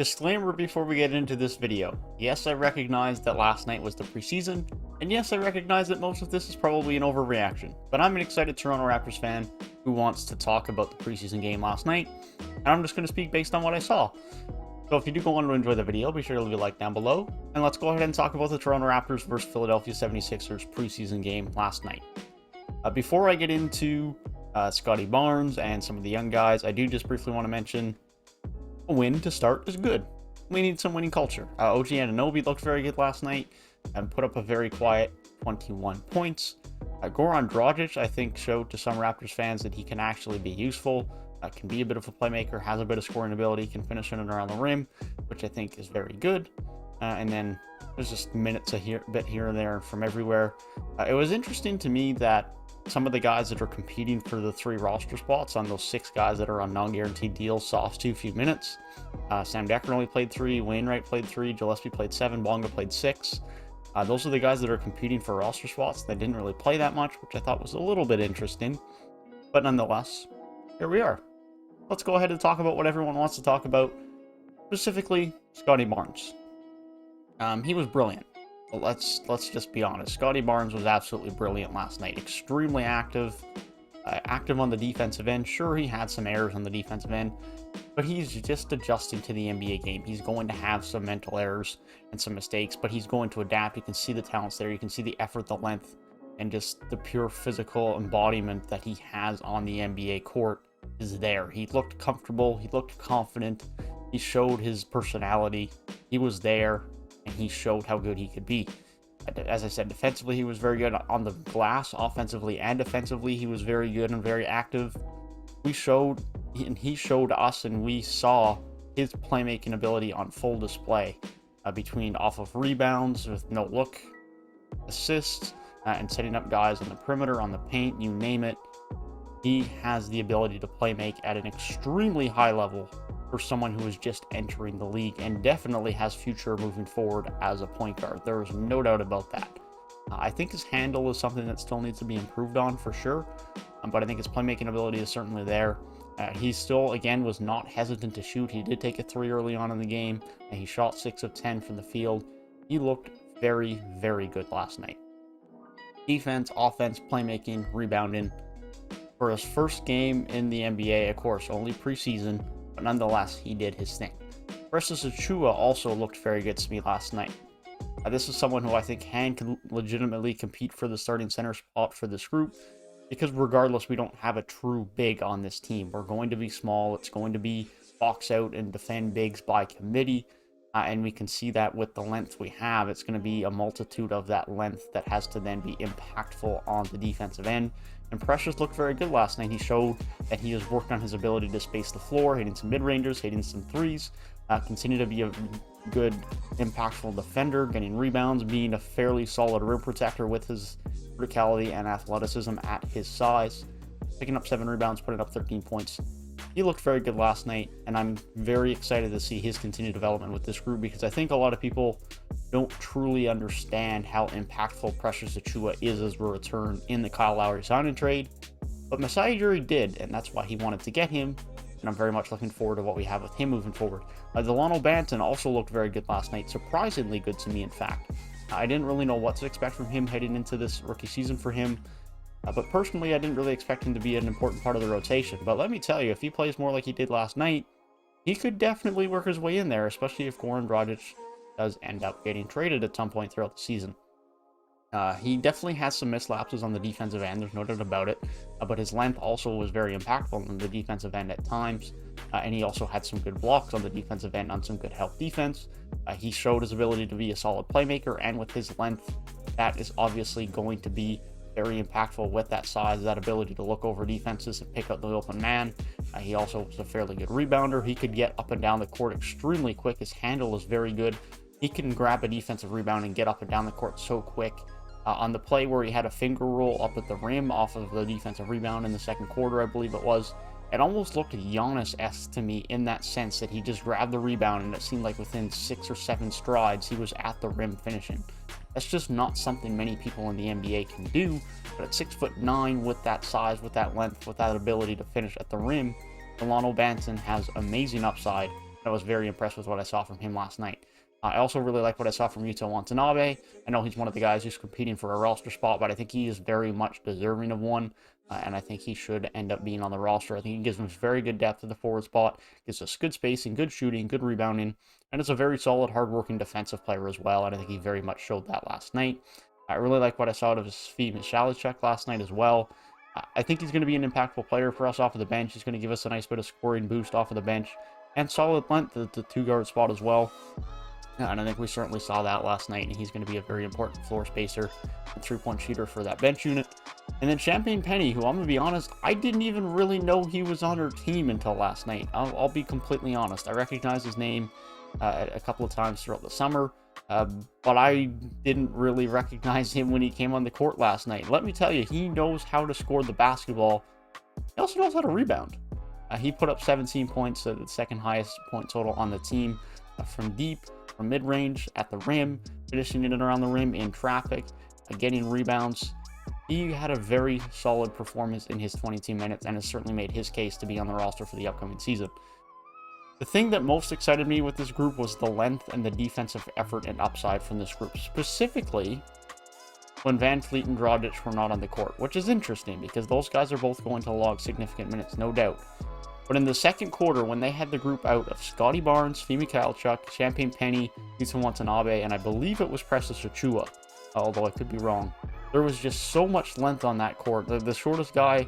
Disclaimer before we get into this video. Yes, I recognize that last night was the preseason, and yes, I recognize that most of this is probably an overreaction, but I'm an excited Toronto Raptors fan who wants to talk about the preseason game last night, and I'm just going to speak based on what I saw. So if you do go on to enjoy the video, be sure to leave a like down below, and let's go ahead and talk about the Toronto Raptors versus Philadelphia 76ers preseason game last night. Before I get into Scottie Barnes and some of the young guys, I do just briefly want to mention a win to start is good. We need some winning culture. OG Anunoby looked very good last night and put up a very quiet 21 points. Goran Dragic, I think, showed to some Raptors fans that he can actually be useful, can be a bit of a playmaker, has a bit of scoring ability, can finish in and around the rim, which I think is very good. And then there's just minutes a bit here and there from everywhere. It was interesting to me that some of the guys that are competing for the 3 roster spots on those 6 guys that are on non-guaranteed deals saw too few minutes. Sam Dekker only played 3, Wainwright played 3, Gillespie played 7, Bonga played 6. Those are the guys that are competing for roster spots that didn't really play that much, which I thought was a little bit interesting. But nonetheless, here we are. Let's go ahead and talk about what everyone wants to talk about, specifically Scottie Barnes. He was brilliant. Well, let's just be honest. Scottie Barnes was absolutely brilliant last night. Extremely active. Active on the defensive end. Sure, he had some errors on the defensive end, but he's just adjusting to the NBA game. He's going to have some mental errors and some mistakes, but he's going to adapt. You can see the talents there. You can see the effort, the length, and just the pure physical embodiment that he has on the NBA court is there. He looked comfortable. He looked confident. He showed his personality. He was there. And he showed how good he could be. As I said, defensively, he was very good on the glass. Offensively and defensively, he was very good and very active. He showed us, and we saw his playmaking ability on full display between off of rebounds with no look, assists, and setting up guys on the perimeter, on the paint, you name it. He has the ability to play make at an extremely high level for someone who is just entering the league, and definitely has future moving forward as a point guard. There is no doubt about that. I think his handle is something that still needs to be improved on for sure, but I think his playmaking ability is certainly there. He still, again, was not hesitant to shoot. He did take a 3 early on in the game, and he shot 6 of 10 from the field. He looked very, very good last night. Defense, offense, playmaking, rebounding. For his first game in the NBA, of course, only preseason, but nonetheless, he did his thing. Precious Achiuwa also looked very good to me last night. This is someone who I think can legitimately compete for the starting center spot for this group, because regardless, we don't have a true big on this team. We're going to be small. It's going to be box out and defend bigs by committee, and we can see that with the length we have. It's going to be a multitude of that length that has to then be impactful on the defensive end. And Precious looked very good last night. He showed that he has worked on his ability to space the floor, hitting some mid-rangers, hitting some threes, continue to be a good, impactful defender, getting rebounds, being a fairly solid rim protector with his verticality and athleticism at his size, picking up 7 rebounds, putting up 13 points. He looked very good last night, and I'm very excited to see his continued development with this group, because I think a lot of people don't truly understand how impactful Precious Achiuwa is as a return in the Kyle Lowry signing trade. But Masai Ujiri did, and that's why he wanted to get him, and I'm very much looking forward to what we have with him moving forward. Delano Banton also looked very good last night, surprisingly good to me, in fact. I didn't really know what to expect from him heading into this rookie season for him. But personally, I didn't really expect him to be an important part of the rotation. But let me tell you, if he plays more like he did last night, he could definitely work his way in there, especially if Goran Dragic does end up getting traded at some point throughout the season. He definitely has some mislapses on the defensive end, there's no doubt about it. But his length also was very impactful on the defensive end at times. And he also had some good blocks on the defensive end on some good help defense. He showed his ability to be a solid playmaker, and with his length, that is obviously going to be very impactful with that size, that ability to look over defenses and pick up the open man. He also was a fairly good rebounder. He could get up and down the court extremely quick. His handle is very good. He can grab a defensive rebound and get up and down the court so quick. On the play where he had a finger roll up at the rim off of the defensive rebound in the second quarter, I believe it was, it almost looked Giannis-esque to me in that sense that he just grabbed the rebound, and it seemed like within 6 or 7 strides, he was at the rim finishing. That's just not something many people in the NBA can do, but at 6'9", with that size, with that length, with that ability to finish at the rim, Dalano Banton has amazing upside, I was very impressed with what I saw from him last night. I also really like what I saw from Yuta Watanabe. I know he's one of the guys who's competing for a roster spot, but I think he is very much deserving of one, and I think he should end up being on the roster. I think he gives us very good depth at the forward spot, gives us good spacing, good shooting, good rebounding, and is a very solid, hard-working defensive player as well, and I think he very much showed that last night. I really like what I saw out of his Svi Michalicek last night as well. I think he's going to be an impactful player for us off of the bench. He's going to give us a nice bit of scoring boost off of the bench, and solid length at the two-guard spot as well. And I think we certainly saw that last night, and he's going to be a very important floor spacer and three-point shooter for that bench unit. And then Champagne Penny, who I'm going to be honest, I didn't even really know he was on her team until last night. I'll be completely honest. I recognized his name a couple of times throughout the summer, but I didn't really recognize him when he came on the court last night. Let me tell you, he knows how to score the basketball. He also knows how to rebound. He put up 17 points, the second highest point total on the team, from deep, from mid-range, at the rim, finishing in and around the rim, in traffic, getting rebounds. He had a very solid performance in his 22 minutes and has certainly made his case to be on the roster for the upcoming season. The thing that most excited me with this group was the length and the defensive effort and upside from this group, specifically when Van Fleet and Dragic were not on the court, which is interesting because those guys are both going to log significant minutes, no doubt. But in the second quarter, when they had the group out of Scottie Barnes, Svi Michalicek, Champagne Penny, Yuta Watanabe, and I believe it was Precious Achiuwa, although I could be wrong, there was just so much length on that court. The shortest guy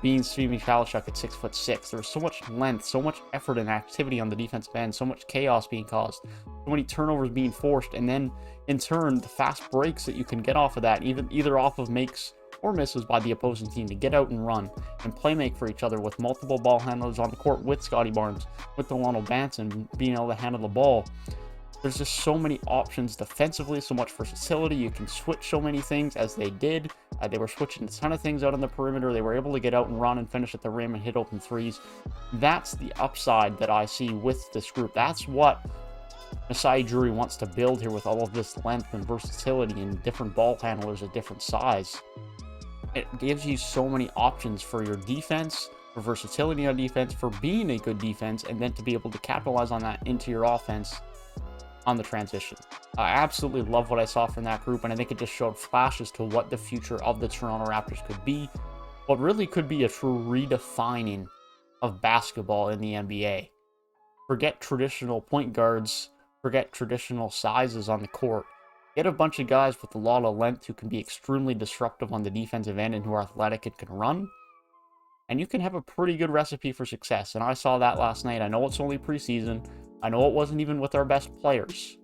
being Svi Michalicek at 6'6". There was so much length, so much effort and activity on the defensive end, so much chaos being caused, so many turnovers being forced, and then in turn, the fast breaks that you can get off of that, either off of makes or misses by the opposing team, to get out and run and play make for each other with multiple ball handlers on the court, with Scottie Barnes, with Dalano Banton being able to handle the ball. There's just so many options defensively, so much versatility. You can switch so many things, as they did. They were switching a ton of things out on the perimeter. They were able to get out and run and finish at the rim and hit open threes. That's the upside that I see with this group. That's what Masai Ujiri wants to build here, with all of this length and versatility and different ball handlers at different size. It gives you so many options for your defense, for versatility on defense, for being a good defense, and then to be able to capitalize on that into your offense on the transition. I absolutely love what I saw from that group, and I think it just showed flashes to what the future of the Toronto Raptors could be, what really could be a true redefining of basketball in the NBA. Forget traditional point guards, forget traditional sizes on the court. Get a bunch of guys with a lot of length who can be extremely disruptive on the defensive end and who are athletic and can run, and you can have a pretty good recipe for success. And I saw that last night. I know it's only preseason. I know it wasn't even with our best players,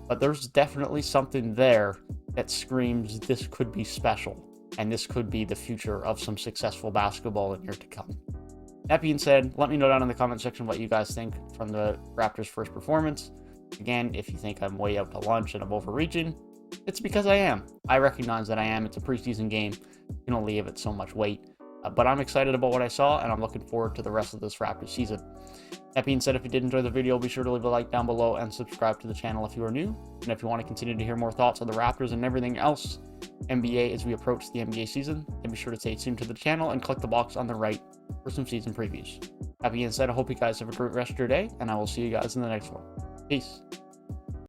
but there's definitely something there that screams this could be special, and this could be the future of some successful basketball in year to come. That being said, let me know down in the comment section what you guys think from the Raptors' first performance. Again, if you think I'm way out to lunch and I'm overreaching, it's because I am. I recognize that I am. It's a preseason game. You can only give it so much weight. But I'm excited about what I saw, and I'm looking forward to the rest of this Raptors season. That being said, if you did enjoy the video, be sure to leave a like down below and subscribe to the channel if you are new. And if you want to continue to hear more thoughts on the Raptors and everything else NBA as we approach the NBA season, then be sure to stay tuned to the channel and click the box on the right for some season previews. That being said, I hope you guys have a great rest of your day, and I will see you guys in the next one. Peace.